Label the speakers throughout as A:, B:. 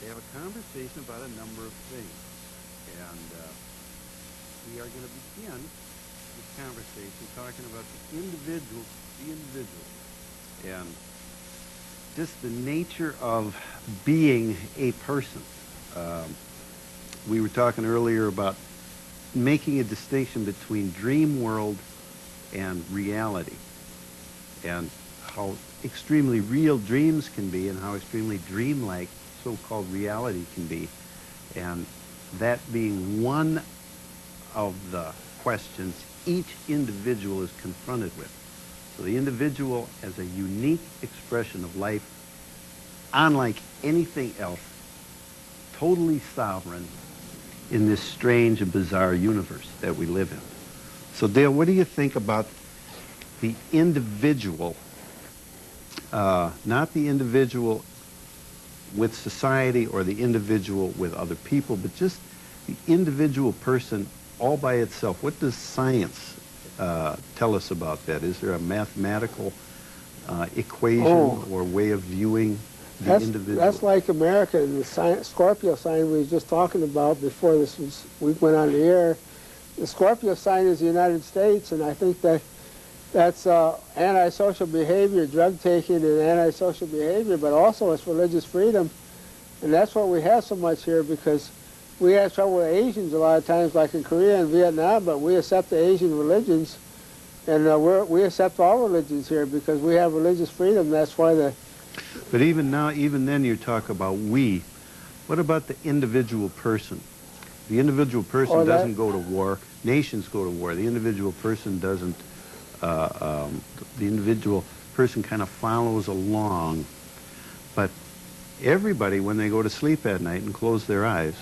A: have a conversation about a number of things. And we are going to begin this conversation talking about the individual, and just the nature of being a person. We were talking earlier about making a distinction between dream world and reality, and how extremely real dreams can be and how extremely dreamlike so-called reality can be, and that being one of the questions each individual is confronted with. So the individual as a unique expression of life, unlike anything else, totally sovereign in this strange and bizarre universe that we live in. So Dale, what do you think about the individual, not the individual with society or the individual with other people, but just the individual person all by itself? What does science tell us about that? Is there a mathematical equation or way of viewing the individual?
B: That's like America and the Scorpio sign we were just talking about before we went on the air. The Scorpio sign is the United States, and I think that's antisocial behavior, drug taking and antisocial behavior, but also it's religious freedom. And that's what we have so much here, because we have trouble with Asians a lot of times, like in Korea and Vietnam, but we accept the Asian religions, and we accept all religions here because we have religious freedom. That's why
A: But even then you talk about we. What about the individual person? The individual person doesn't go to war. Nations go to war. The individual person doesn't. The individual person kind of follows along. But everybody, when they go to sleep at night and close their eyes,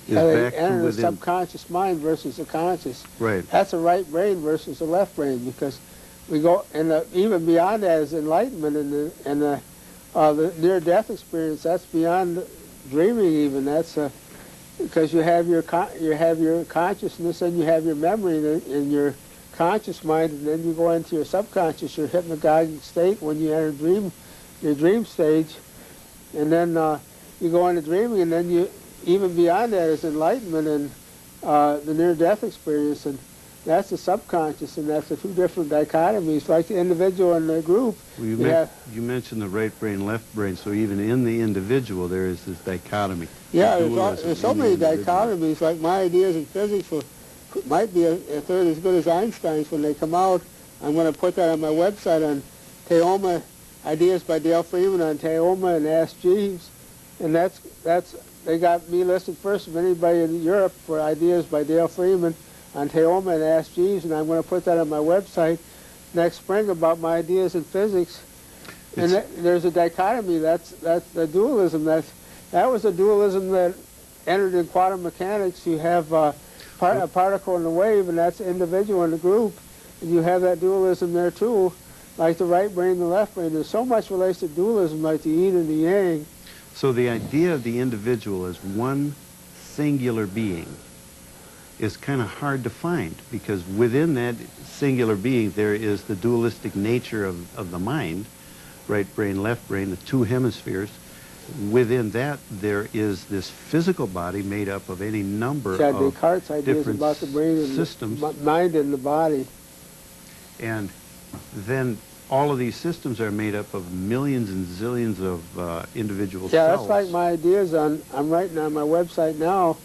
A: is back to within.
B: The subconscious mind versus the conscious.
A: Right.
B: That's the right brain versus the left brain, because we go, and even beyond that is enlightenment and the near-death experience. That's beyond dreaming even. That's because you have your consciousness and you have your memory in your conscious mind, and then you go into your subconscious, your hypnagogic state when you enter your dream stage, and then you go into dreaming, and then even beyond that is enlightenment and the near-death experience, and that's the subconscious, and that's the two different dichotomies, like the individual and the group.
A: Well, you mentioned the right brain, left brain, so even in the individual there is this dichotomy.
B: Yeah, there's so many dichotomies, like my ideas in physics might be a third as good as Einstein's when they come out. I'm going to put that on my website on Teoma, Ideas by Dale Freeman on Teoma and Ask Jeeves, and they got me listed first of anybody in Europe for Ideas by Dale Freeman on Teoma and Ask Jeeves, and I'm going to put that on my website next spring about my ideas in physics. And there's a dichotomy. That's the dualism. That was a dualism that entered in quantum mechanics. You have a particle and a wave, and that's the individual and the group. And you have that dualism there too, like the right brain and the left brain. There's so much related to dualism, like the yin and the yang.
A: So the idea of the individual as one singular being is kind of hard to find, because within that singular being there is the dualistic nature of the mind, right brain, left brain, the two hemispheres. Within that there is this physical body made up of any number of
B: Descartes' ideas
A: different
B: about the brain and
A: systems.
B: The mind and the body.
A: And then all of these systems are made up of millions and zillions of individual cells.
B: Yeah, that's like my ideas I'm writing on my website now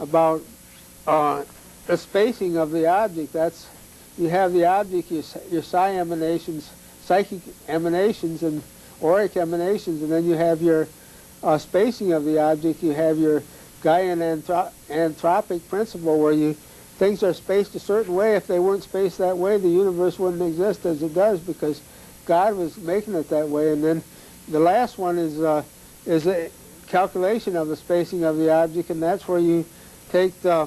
B: about the spacing of the object. You have the object, your psi emanations, psychic emanations, and auric emanations, and then you have your spacing of the object. You have your Gaian anthropic principle, where things are spaced a certain way. If they weren't spaced that way, the universe wouldn't exist as it does, because God was making it that way. And then the last one is a calculation of the spacing of the object, and that's where you take the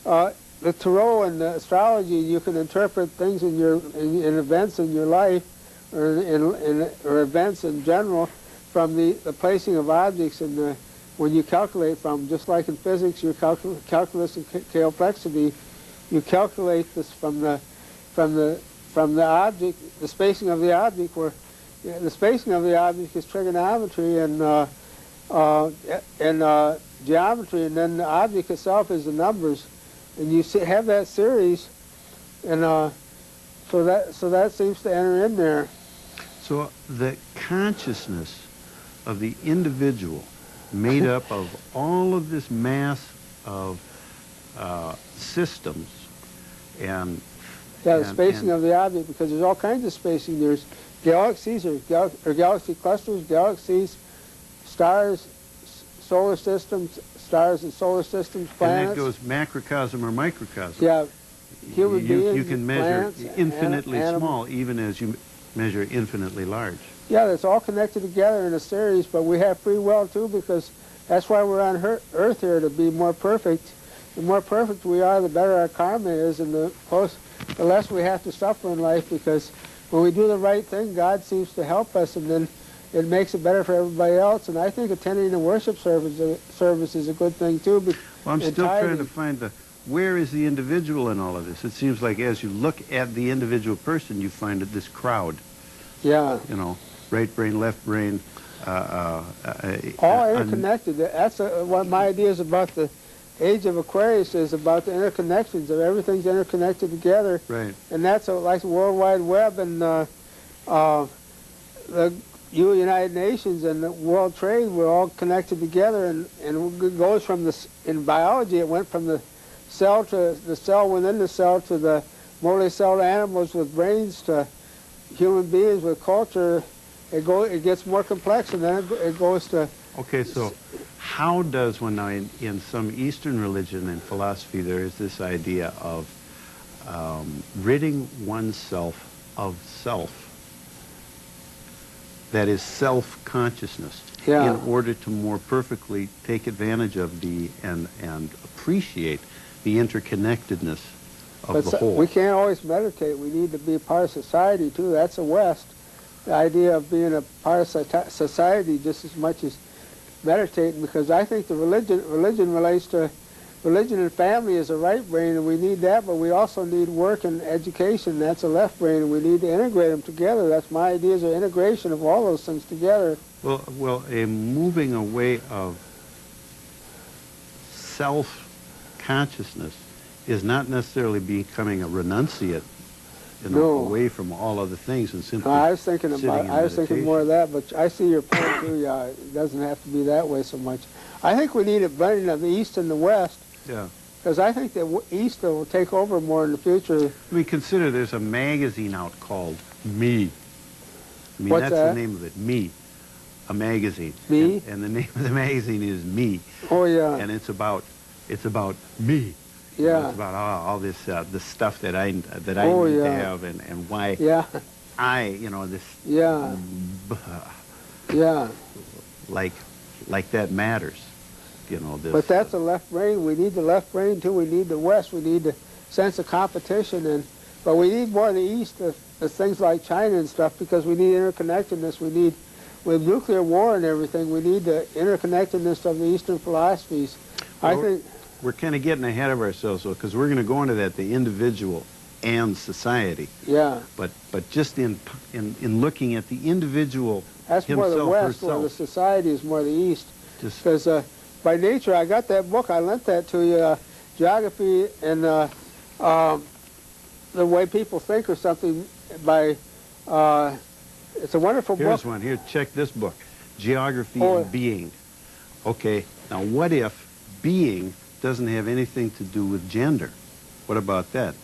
B: tarot and the astrology. You can interpret things in events in your life, or events in general, from the placing of objects and when you calculate from, just like in physics, your calculus and complexity, you calculate this from the object, the spacing of the object, where the spacing of the object is trigonometry, and in geometry, and then the object itself is the numbers, and you have that series, and so that seems to enter in there.
A: So the consciousness of the individual, made up of all of this mass of systems, and
B: the spacing of the object, because there's all kinds of spacing. There's galaxies, or galaxy clusters, galaxies, stars, solar systems, stars and solar systems, planets.
A: And that goes macrocosm or microcosm.
B: Yeah, human beings,
A: you can measure
B: plants,
A: infinitely
B: animals.
A: small, even as you measure infinitely large.
B: Yeah, it's all connected together in a series, but we have free will too, because that's why we're on Earth here, to be more perfect. The more perfect we are, the better our karma is, and the less we have to suffer in life, because when we do the right thing, God seems to help us, and then it makes it better for everybody else. And I think attending a worship service is a good thing too.
A: Well, I'm still trying to find where is the individual in all of this? It seems like as you look at the individual person, you find this crowd.
B: Yeah.
A: You know, right brain, left brain.
B: All interconnected. That's what my idea is about the age of Aquarius, is about the interconnections of everything's interconnected together.
A: Right.
B: And that's like the World Wide Web, and the United Nations and the World Trade were all connected together, and it goes from in biology, it went from the cell to the cell within the cell to the multicelled animals with brains to human beings with culture. It gets more complex, and then it goes to...
A: Okay, so how does one now, in some Eastern religion and philosophy, there is this idea of ridding oneself of self. That is self-consciousness, in order to more perfectly take advantage of and appreciate the interconnectedness of the whole.
B: We can't always meditate. We need to be a part of society too. That's the West. The idea of being a part of society just as much as meditating, because I think the religion relates to religion, and family is a right brain, and we need that, but we also need work and education. That's a left brain, and we need to integrate them together. That's my ideas of integration of all those things together.
A: Well, a moving away of self-consciousness is not necessarily becoming a renunciate, away from all other things and simply
B: I was thinking more of that, but I see your point too. Yeah, it doesn't have to be that way so much. I think we need a blending of the East and the West.
A: Yeah.
B: Because I think the East will take over more in the future.
A: I mean, consider there's a magazine out called Me. I mean,
B: What's
A: that's
B: that?
A: the name of it, Me. A magazine.
B: Me?
A: And the name of the magazine is Me.
B: Oh yeah.
A: And it's about me.
B: Yeah.
A: It's about all this the stuff that I need to have, and why I this like that matters. This,
B: but that's a left brain. We need the left brain too. We need the West. We need the sense of competition, but we need more of the East, the things like China and stuff, because we need interconnectedness. We need, with nuclear war and everything, we need the interconnectedness of the Eastern philosophies. I think
A: we're kind of getting ahead of ourselves, though, because we're going to go into that, the individual and society.
B: Yeah.
A: But just in looking at the individual,
B: that's more the West, where the society is more the East. Because by nature, I got that book. I lent that to you, Geography and the Way People Think, or something. By it's a wonderful book.
A: Here's one. Here, check this book, Geography and Being. Okay. Now, what if being doesn't have anything to do with gender? What about that?